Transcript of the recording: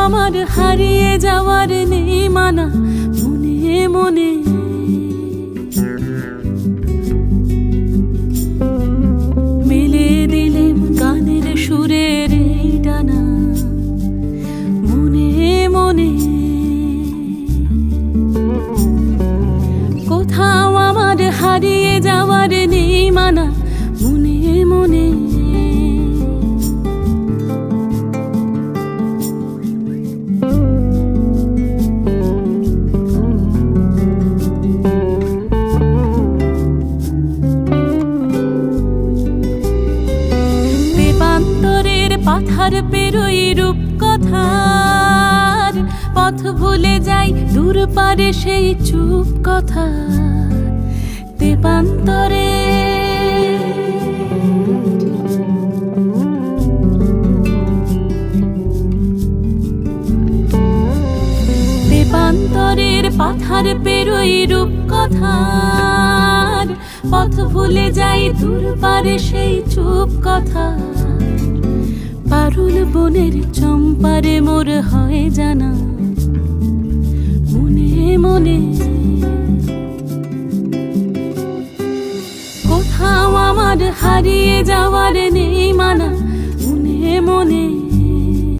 আমার হারিয়ে যাওয়ার নেই মানা মনে মনে। মেলে দিলেম গানের সুরের এই ডানা মনে মনে। কোথাও আমার হারিয়ে যাওয়ার নেই মানা মনে মনে। দেবান্তরের পাথার পেরোই রূপ কথার পথ ভুলে যাই দূর পারে সেই চুপ কথা। দেবান্তরে দেবান্তরের পাথার পেরোই রূপ কথার পথ ভুলে যাই দূর পারে সেই চুপ কথা। পারুল বনের চম্পারে মোর হয় জানা মনে মনে। কোথাও আমার হারিয়ে যাওয়ার নেই মানা মনে মনে।